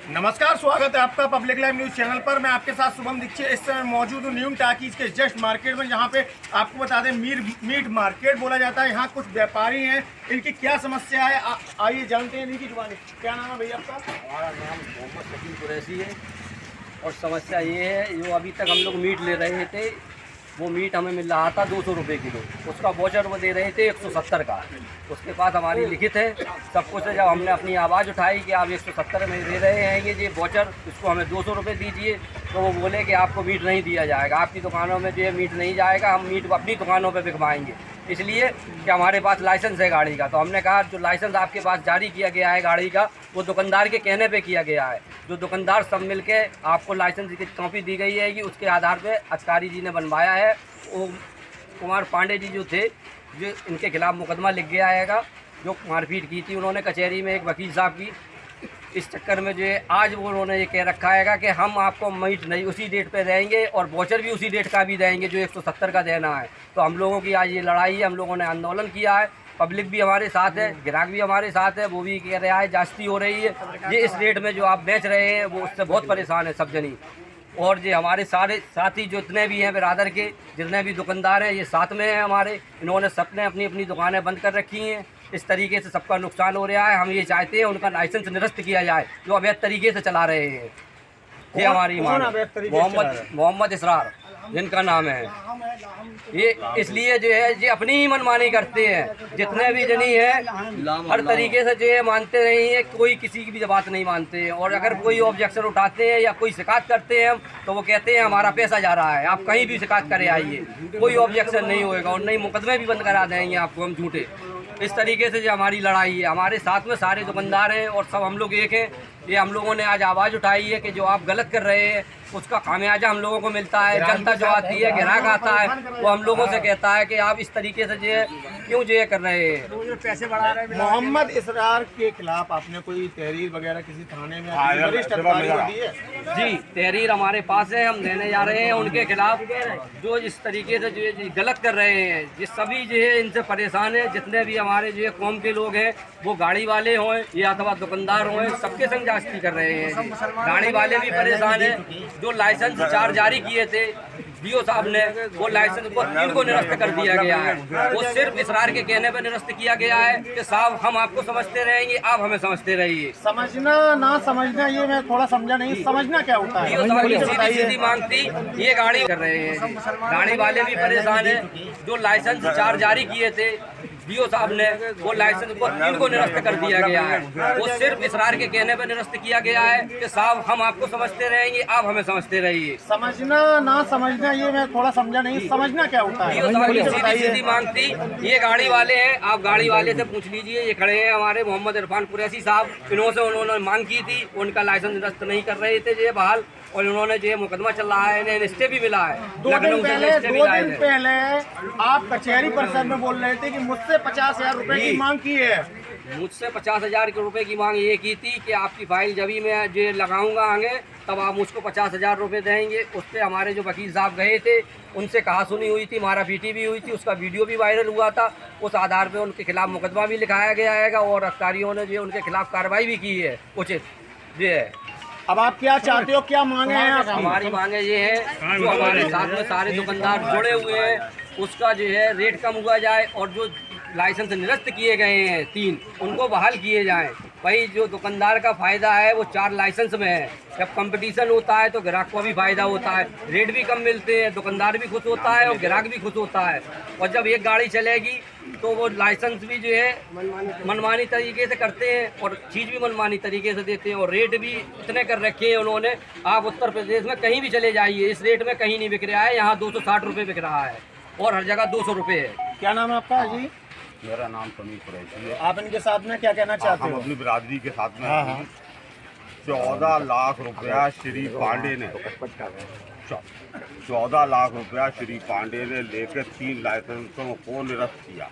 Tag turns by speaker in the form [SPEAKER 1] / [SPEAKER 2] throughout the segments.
[SPEAKER 1] नमस्कार, स्वागत है आपका पब्लिक लाइव न्यूज़ चैनल पर। मैं आपके साथ शुभम दीक्षित इस समय मौजूद हूँ न्यू टाकीज के जस्ट मार्केट में, जहाँ पे आपको बता दें मीट मार्केट बोला जाता है। यहाँ कुछ व्यापारी हैं, इनकी क्या समस्या है आइए जानते हैं इनकी जुबानी। क्या नाम है भैया आपका?
[SPEAKER 2] हमारा नाम मोहम्मद शकील कुरैशी है और समस्या ये है, जो अभी तक हम लोग मीट ले रहे थे, वो मीट हमें मिल रहा था 200 रुपये किलो। उसका वोचर वो दे रहे थे 170 का। उसके पास हमारी लिखित है सब कुछ है। जब हमने अपनी आवाज़ उठाई कि आप 170 में दे रहे हैं ये वोचर, इसको हमें 200 रुपये दीजिए, तो वो बोले कि आपको मीट नहीं दिया जाएगा, आपकी दुकानों में जो है मीट नहीं जाएगा, हम मीट अपनी दुकानों पर बिकवाएंगे, इसलिए कि हमारे पास लाइसेंस है गाड़ी का। तो हमने कहा जो लाइसेंस आपके पास जारी किया गया है गाड़ी का, वो दुकानदार के कहने पे किया गया है। जो दुकानदार सब मिलके आपको लाइसेंस की कॉपी दी गई है कि उसके आधार पे अधिकारी जी ने बनवाया है। वो कुमार पांडे जी जो थे, जो इनके खिलाफ मुकदमा लिख गया है, जो मारपीट की थी उन्होंने कचहरी में एक वकील साहब की। इस चक्कर में जो है आज वो उन्होंने ये कह रखा है कि हम आपको मीट नहीं उसी डेट पे देंगे और वोचर भी उसी डेट का भी देंगे जो 170 का देना है। तो हम लोगों की आज ये लड़ाई है, हम लोगों ने आंदोलन किया है, पब्लिक भी हमारे साथ है, ग्राहक भी हमारे साथ है, वो भी कह रहा है जास्ती हो रही है, ये इस रेट में जो आप बेच रहे हैं वो उससे बहुत परेशान है सब जनी। और जो हमारे सारे साथी जो इतने भी हैं बिरादर के, जितने भी दुकानदार हैं, ये साथ में हैं हमारे। इन्होंने सबने अपनी अपनी दुकानें बंद कर रखी हैं। इस तरीके से सबका नुकसान हो रहा है। हम ये चाहते हैं उनका लाइसेंस निरस्त किया जाए जो अवैध तरीके से चला रहे हैं। ये हमारी मांग है। मोहम्मद इसरार जिनका नाम है, ये इसलिए जो है ये अपनी ही मनमानी करते हैं। जितने भी जनी है हर तरीके से जो है मानते नहीं है, कोई किसी की भी बात नहीं मानते हैं। और अगर कोई ऑब्जेक्शन उठाते हैं या कोई शिकायत करते हैं हम, तो वो कहते हैं हमारा पैसा जा रहा है, आप कहीं भी शिकायत करे आइए, कोई ऑब्जेक्शन नहीं होएगा और नहीं मुकदमे भी बंद करा देंगे आपको हम झूठे। इस तरीके से जो हमारी लड़ाई है, हमारे साथ में सारे दुकानदार हैं और सब हम लोग एक हैं। ये हम लोगों ने आज आवाज़ उठाई है कि जो आप गलत कर रहे हैं उसका खामियाजा हम लोगों को मिलता है। जनता जो आती है, ग्राहक आता है, वो हम लोगों से कहता है कि आप इस तरीके से जो है क्यों जो कर रहे हैं,
[SPEAKER 1] पैसे बढ़ा रहे हैं। मोहम्मद इसरार के खिलाफ आपने कोई तहरीर वगैरह किसी थाने में वरिष्ठ अधिकारी को दी है?
[SPEAKER 2] जी, तहरीर हमारे पास है, हम देने जा रहे हैं उनके खिलाफ जो इस तरीके से जो है गलत कर रहे हैं। जिस सभी जो है इनसे परेशान है, जितने भी हमारे जो है कौम के लोग हैं, वो गाड़ी वाले हों या अथवा दुकानदार हों, सबके संग जास्ती कर रहे हैं। गाड़ी वाले भी परेशान हैं। जो लाइसेंस 4 जारी किए थे डीओ साहब ने, वो लाइसेंस को 3 को निरस्त कर दिया गया है। वो सिर्फ इसरार के कहने पर निरस्त किया गया है कि साहब हम आपको समझते रहेंगे, आप हमें समझते रहिए।
[SPEAKER 1] समझना ना समझना ये मैं थोड़ा समझा नहीं, समझना क्या होता है?
[SPEAKER 2] डीओ साहब की सीधी मांगती ये गाड़ी कर रहे हैं। गाड़ी वाले भी परेशान है। जो लाइसेंस 4 जारी किए थे डीओ साहब ने, वो लाइसेंस को 3 को निरस्त कर दिया गया है। वो सिर्फ इसरार के कहने पर निरस्त किया गया है कि साहब हम आपको समझते रहेंगे, आप हमें समझते रहिए।
[SPEAKER 1] समझना ना समझना ये मैं थोड़ा समझा नहीं, समझना क्या होता है?
[SPEAKER 2] डीओ साहब की सीधी मांगती ये गाड़ी वाले हैं। आप गाड़ी वाले से पूछ लीजिए, ये खड़े हैं हमारे मोहम्मद इरफान कुरैशी साहब। उन्होंने मांग की थी, उनका लाइसेंस निरस्त नहीं कर रहे थे ये बहाल, और उन्होंने जो मुकदमा चल रहा है, इन्हें स्टे भी मिला है।
[SPEAKER 1] 2 दिन पहले आप कचहरी परिसर में बोल रहे थे कि मुझसे 50,000 रुपए की मांग की है।
[SPEAKER 2] मुझसे 50,000 रुपए की मांग ये की थी कि आपकी फाइल जब ही मैं जो लगाऊंगा आगे, तब आप मुझको 50,000 रुपये देंगे। उस पर हमारे जो वकील साहब गए थे, उनसे कहा सुनी हुई थी, मारा पीटी भी हुई थी, उसका वीडियो भी वायरल हुआ था। उस आधार पे उनके खिलाफ मुकदमा भी लिखाया गया है और अधिकारियों ने जो उनके खिलाफ कार्रवाई भी की है उचित जी है।
[SPEAKER 1] अब आप क्या चाहते हो, क्या मांगे हैं आपकी?
[SPEAKER 2] हमारी मांगे ये है, जो हमारे साथ में सारे दुकानदार जुड़े हुए हैं उसका जो है रेट कम हुआ जाए, और जो लाइसेंस निरस्त किए गए हैं 3, उनको बहाल किए जाएं। भाई जो दुकानदार का फ़ायदा है वो 4 लाइसेंस में है। जब कंपटीशन होता है तो ग्राहक को भी फ़ायदा होता है, रेट भी कम मिलते हैं, दुकानदार भी खुश होता है और ग्राहक भी खुश होता है। और जब एक गाड़ी चलेगी तो वो लाइसेंस भी जो है मनमानी तरीके से करते हैं और चीज़ भी मनमानी तरीके से देते हैं, और रेट भी इतने कर रखे हैं उन्होंने। आप उत्तर प्रदेश में कहीं भी चले जाइए, इस रेट में कहीं नहीं बिक रहा है। यहाँ 260 रुपये बिक रहा है और हर जगह 200 रुपये है।
[SPEAKER 1] क्या नाम है आपका जी?
[SPEAKER 3] मेरा नाम समीर कुरैशी है।
[SPEAKER 1] आप इनके साथ में क्या कहना चाहते
[SPEAKER 3] हम
[SPEAKER 1] हो?
[SPEAKER 3] अपनी बिरादरी के साथ में 14 लाख रुपया श्री पांडे ने 14 लाख रुपया श्री पांडे ने लेकर 3 लाइसेंसों को निरस्त किया,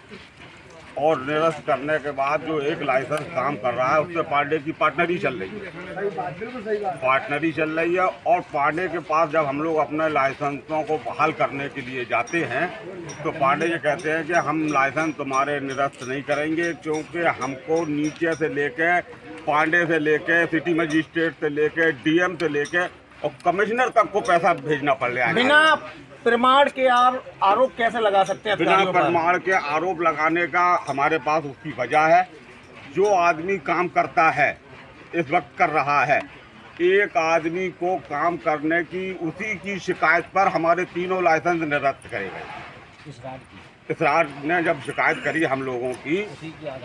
[SPEAKER 3] और निरस्त करने के बाद जो एक लाइसेंस काम कर रहा है उससे पांडे की पार्टनरी चल रही है। और पांडे के पास जब हम लोग अपने लाइसेंसों को बहाल करने के लिए जाते हैं तो पांडे जी कहते हैं कि हम लाइसेंस तुम्हारे निरस्त नहीं करेंगे, क्योंकि हमको नीचे से लेकर पांडे से लेके सिटी मजिस्ट्रेट से लेके डीएम से लेके और कमिश्नर तक को पैसा भेजना पड़ रहा है।
[SPEAKER 1] बिना प्रमाण के आरोप कैसे लगा सकते हैं?
[SPEAKER 3] बिना प्रमाण के आरोप लगाने का हमारे पास उसकी वजह है। जो आदमी काम करता है, इस वक्त कर रहा है, एक आदमी को काम करने की उसी की शिकायत पर हमारे तीनों लाइसेंस निरस्त करे गए। इसरार ने जब शिकायत करी हम लोगों की,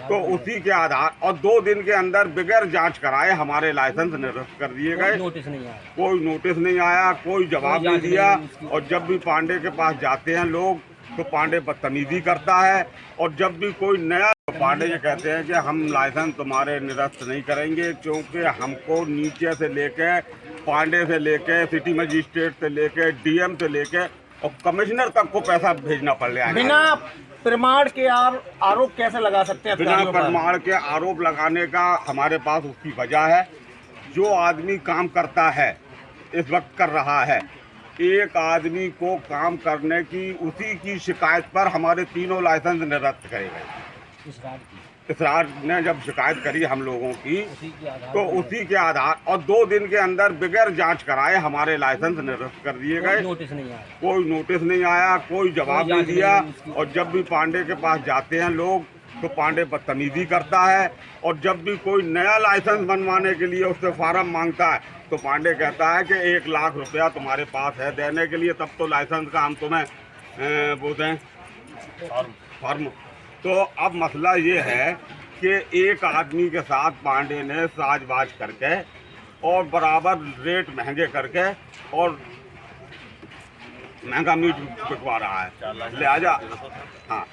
[SPEAKER 3] तो उसी के आधार और 2 दिन के अंदर बगैर जांच कराए हमारे लाइसेंस निरस्त कर दिए गए। कोई नोटिस नहीं आया, कोई जवाब नहीं दिया। और जब भी पांडे के पास जाते हैं लोग, तो पांडे बदतमीजी करता है। और जब भी कोई नया, तो पांडे ये कहते हैं कि हम लाइसेंस तुम्हारे निरस्त नहीं करेंगे, क्योंकि हमको नीचे से लेके, पांडे से लेके, सिटी मजिस्ट्रेट से लेके, डीएम से लेके और कमिश्नर तक को पैसा भेजना पड़ रहा है।
[SPEAKER 1] बिना प्रमाण के आरोप कैसे लगा सकते हैं?
[SPEAKER 3] बिना प्रमाण के आरोप लगाने का हमारे पास उसकी वजह है। जो आदमी काम करता है, इस वक्त कर रहा है, एक आदमी को काम करने की उसी की शिकायत पर हमारे तीनों लाइसेंस निरस्त करे गए। इसरार ने जब शिकायत करी हम लोगों की, तो उसी के आधार और 2 दिन के अंदर बगैर जांच कराए हमारे लाइसेंस निरस्त कर दिए गए। कोई नोटिस नहीं आया, कोई जवाब नहीं दिया। और जब भी पांडे के पास जाते हैं लोग, तो पांडे बदतमीजी करता है। और जब भी कोई नया लाइसेंस बनवाने के लिए उससे फार्म मांगता है, तो पांडे कहता है कि 1 लाख रुपया तुम्हारे पास है देने के लिए, तब तो लाइसेंस का हम तुम्हें बोलते हैं फॉर्म। तो अब मसला ये है कि एक आदमी के साथ पांडे ने साजबाज करके और बराबर रेट महंगे करके और महंगा मीट बिकवा रहा है। लिहाजा हाँ,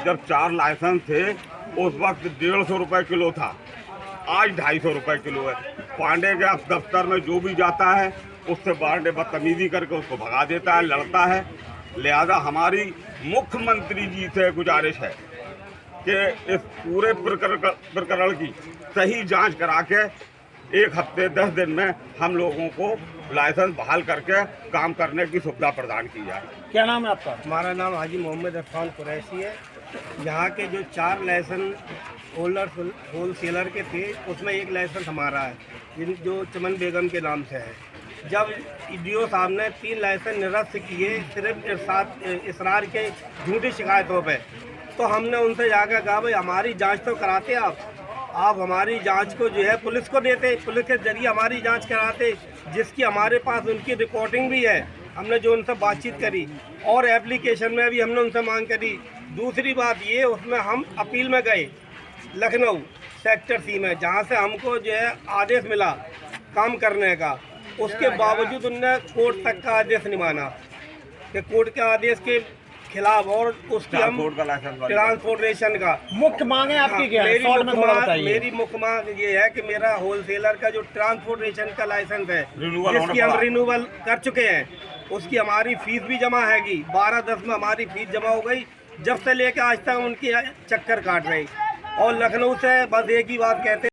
[SPEAKER 3] जब 4 लाइसेंस थे, उस वक्त 150 रुपये किलो था, आज 250 रुपये किलो है। पांडे के दफ्तर में जो भी जाता है, उससे पांडे बदतमीजी करके उसको भगा देता है, लड़ता है। लिहाजा हमारी मुख्यमंत्री जी से गुजारिश है कि इस पूरे प्रकरण की सही जांच करा के 1 हफ्ते 10 दिन में हम लोगों को लाइसेंस बहाल करके काम करने की सुविधा प्रदान की जाए।
[SPEAKER 1] क्या नाम है आपका?
[SPEAKER 4] हमारा नाम हाजी मोहम्मद इरफान कुरैशी है। यहाँ के जो 4 लाइसेंस होलसेलर के थे, उसमें 1 लाइसेंस हमारा है, जो चमन बेगम के नाम से है। जब ईडीओ साहब ने 3 लाइसेंस निरस्त किए सिर्फ इसरार के झूठी शिकायतों पे, तो हमने उनसे जाकर कहा भाई हमारी जांच तो कराते आप हमारी जांच को जो है पुलिस को देते, पुलिस के जरिए हमारी जांच कराते, जिसकी हमारे पास उनकी रिकॉर्डिंग भी है। हमने जो उनसे बातचीत करी और एप्लीकेशन में भी हमने उनसे मांग करी। दूसरी बात ये, उसमें हम अपील में गए लखनऊ सेक्टर C में, जहाँ से हमको जो है आदेश मिला काम करने का। उसके बावजूद उनने कोर्ट तक का आदेश नहीं माना कि कोर्ट के आदेश के खिलाफ, और उसकी हम ट्रांसपोर्टेशन का
[SPEAKER 1] मुख्य मांगे आपकी क्या है?
[SPEAKER 4] मेरी मुख्य मांग ये है कि मेरा होलसेलर का जो ट्रांसपोर्टेशन का लाइसेंस है, जिसकी हम रिन्यूअल कर चुके हैं, उसकी हमारी फीस भी जमा हैगी। 12/10 में हमारी फीस जमा हो गई। जब से लेकर आज तक उनकी चक्कर काट रही। और लखनऊ से बस एक ही बात कहते हैं